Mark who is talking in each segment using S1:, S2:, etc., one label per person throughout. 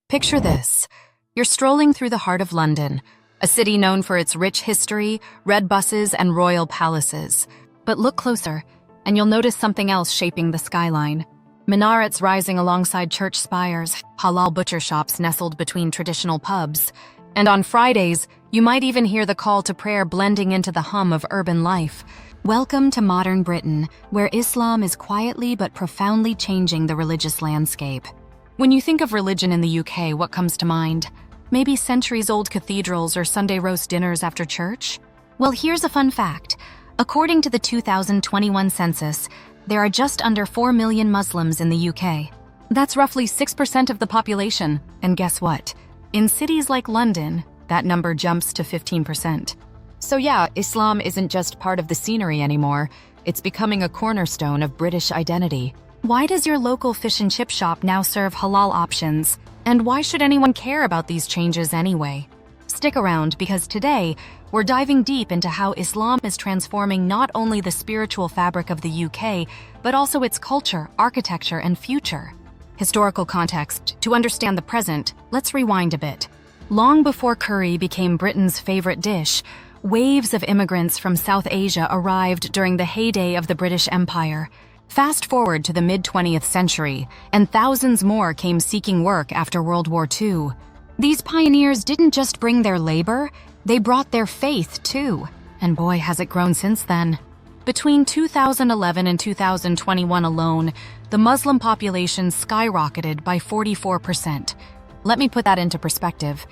S1: Picture this. You're strolling through the heart of London, a city known for its rich history, red buses, and royal palaces. But look closer, and you'll notice something else shaping the skyline. Minarets rising alongside church spires, halal butcher shops nestled between traditional pubs. And on Fridays, you might even hear the call to prayer blending into the hum of urban life. Welcome to modern Britain, where Islam is quietly but profoundly changing the religious landscape. When you think of religion in the UK, what comes to mind? Maybe centuries-old cathedrals or Sunday roast dinners after church? Well, here's a fun fact. According to the 2021 census, there are just under 4 million Muslims in the UK. That's roughly 6% of the population. And guess what? In cities like London, that number jumps to 15%. So yeah, Islam isn't just part of the scenery anymore. It's becoming a cornerstone of British identity. Why does your local fish and chip shop now serve halal options? And why should anyone care about these changes anyway? Stick around, because today, we're diving deep into how Islam is transforming not only the spiritual fabric of the UK, but also its culture, architecture, and future. Historical context. To understand the present, let's rewind a bit. Long before curry became Britain's favorite dish, waves of immigrants from South Asia arrived during the heyday of the British Empire. Fast forward to the mid-20th century, and thousands more came seeking work after World War II. These pioneers didn't just bring their labor, they brought their faith too. And boy, has it grown since then. Between 2011 and 2021 alone, the Muslim population skyrocketed by 44%. Let me put that into perspective.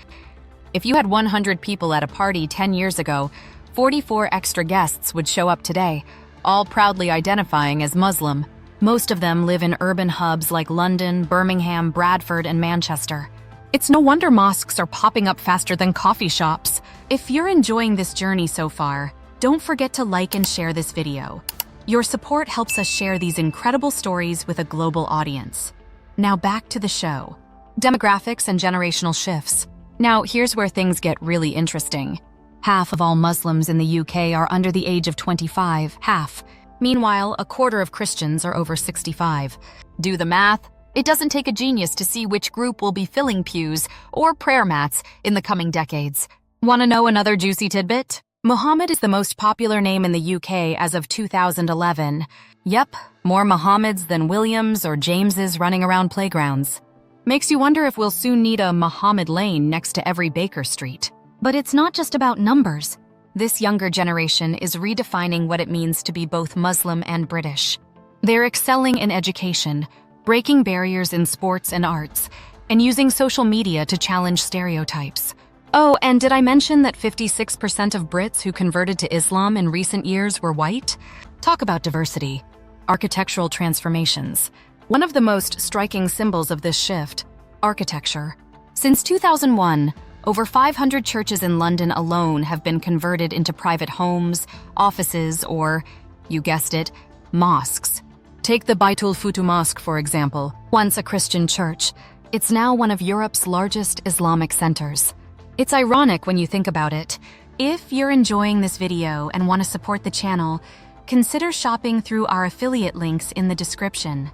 S1: If you had 100 people at a party 10 years ago, 44 extra guests would show up today, all proudly identifying as Muslim. Most of them live in urban hubs like London, Birmingham, Bradford, and Manchester. It's no wonder mosques are popping up faster than coffee shops. If you're enjoying this journey so far, don't forget to like and share this video. Your support helps us share these incredible stories with a global audience. Now back to the show. Demographics and generational shifts. Now here's where things get really interesting. Half of all Muslims in the UK are under the age of 25, half. Meanwhile, a quarter of Christians are over 65. Do the math. It doesn't take a genius to see which group will be filling pews or prayer mats in the coming decades. Want to know another juicy tidbit? Muhammad is the most popular name in the UK as of 2011. Yep, more Muhammads than Williams or Jameses running around playgrounds. Makes you wonder if we'll soon need a Muhammad Lane next to every Baker Street. But it's not just about numbers. This younger generation is redefining what it means to be both Muslim and British. They're excelling in education, breaking barriers in sports and arts, and using social media to challenge stereotypes. Oh, and did I mention that 56% of Brits who converted to Islam in recent years were white? Talk about diversity. Architectural transformations. One of the most striking symbols of this shift, architecture. Since 2001, over 500 churches in London alone have been converted into private homes, offices, or, you guessed it, mosques. Take the Baitul Futu Mosque, for example. Once a Christian church, it's now one of Europe's largest Islamic centers. It's ironic when you think about it. If you're enjoying this video and want to support the channel, consider shopping through our affiliate links in the description.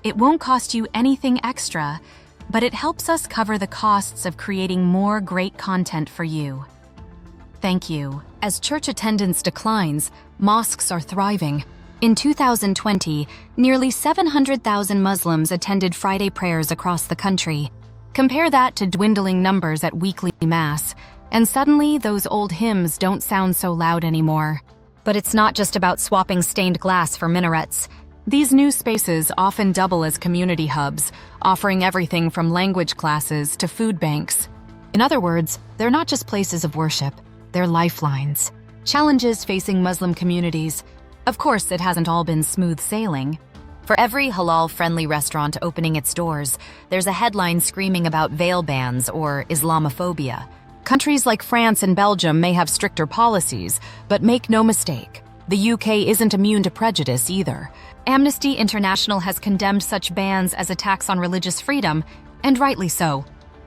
S1: It won't cost you anything extra, but it helps us cover the costs of creating more great content for you. Thank you. As church attendance declines, mosques are thriving. In 2020, nearly 700,000 Muslims attended Friday prayers across the country. Compare that to dwindling numbers at weekly mass, and suddenly those old hymns don't sound so loud anymore. But it's not just about swapping stained glass for minarets. These new spaces often double as community hubs, offering everything from language classes to food banks. In other words, they're not just places of worship, they're lifelines. Challenges facing Muslim communities. Of course, it hasn't all been smooth sailing. For every halal-friendly restaurant opening its doors, there's a headline screaming about veil bans or Islamophobia. Countries like France and Belgium may have stricter policies, but make no mistake, the UK isn't immune to prejudice either. Amnesty International has condemned such bans as attacks on religious freedom, and rightly so.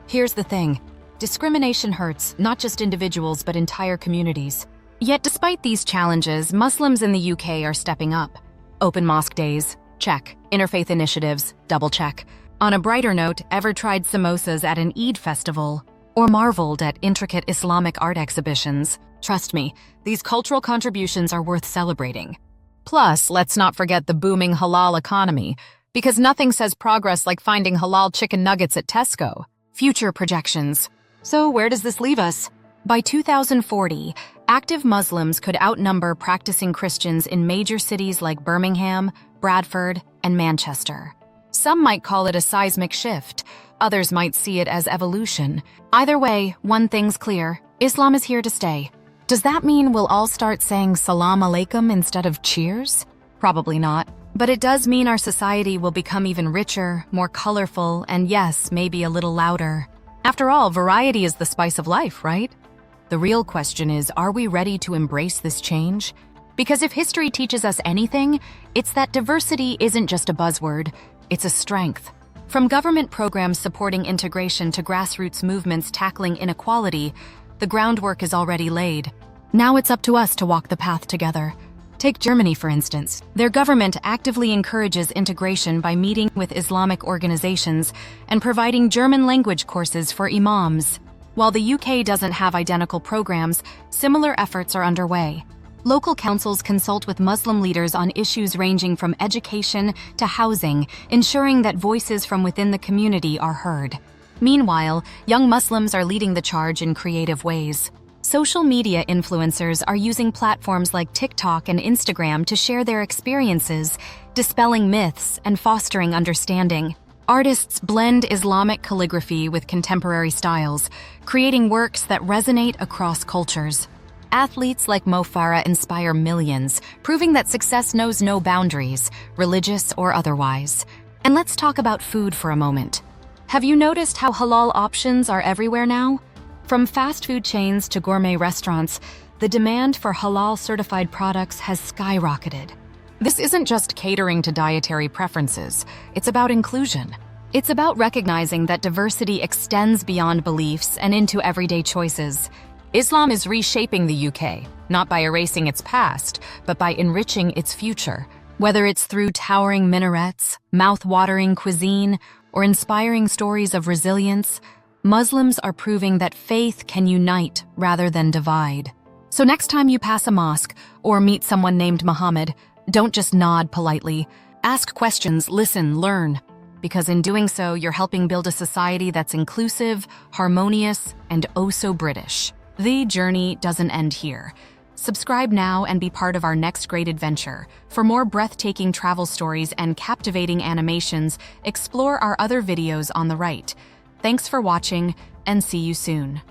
S1: Here's the thing. Discrimination hurts not just individuals but entire communities. Yet despite these challenges, Muslims in the UK are stepping up. Open mosque days, check. Interfaith initiatives, double check. On a brighter note, ever tried samosas at an Eid festival? Or marveled at intricate Islamic art exhibitions? Trust me, these cultural contributions are worth celebrating. Plus, let's not forget the booming halal economy, because nothing says progress like finding halal chicken nuggets at Tesco. Future projections. So where does this leave us? By 2040, active Muslims could outnumber practicing Christians in major cities like Birmingham, Bradford, and Manchester. Some might call it a seismic shift. Others might see it as evolution. Either way, one thing's clear. Islam is here to stay. Does that mean we'll all start saying Salam Alaikum instead of cheers? Probably not. But it does mean our society will become even richer, more colorful, and yes, maybe a little louder. After all, variety is the spice of life, right? The real question is, are we ready to embrace this change? Because if history teaches us anything, it's that diversity isn't just a buzzword, it's a strength. From government programs supporting integration to grassroots movements tackling inequality, the groundwork is already laid. Now it's up to us to walk the path together. Take Germany, for instance. Their government actively encourages integration by meeting with Islamic organizations and providing German language courses for imams. While the UK doesn't have identical programs, similar efforts are underway. Local councils consult with Muslim leaders on issues ranging from education to housing, ensuring that voices from within the community are heard. Meanwhile, young Muslims are leading the charge in creative ways. Social media influencers are using platforms like TikTok and Instagram to share their experiences, dispelling myths and fostering understanding. Artists blend Islamic calligraphy with contemporary styles, creating works that resonate across cultures. Athletes like Mo Farah inspire millions, proving that success knows no boundaries, religious or otherwise. And let's talk about food for a moment. Have you noticed how halal options are everywhere now? From fast food chains to gourmet restaurants, the demand for halal-certified products has skyrocketed. This isn't just catering to dietary preferences, it's about inclusion. It's about recognizing that diversity extends beyond beliefs and into everyday choices. Islam is reshaping the UK, not by erasing its past, but by enriching its future. Whether it's through towering minarets, mouth-watering cuisine, or inspiring stories of resilience, Muslims are proving that faith can unite rather than divide. So next time you pass a mosque or meet someone named Muhammad, don't just nod politely. Ask questions, listen, learn. Because in doing so, you're helping build a society that's inclusive, harmonious, and oh so British. The journey doesn't end here. Subscribe now and be part of our next great adventure. For more breathtaking travel stories and captivating animations, explore our other videos on the right. Thanks for watching, and see you soon.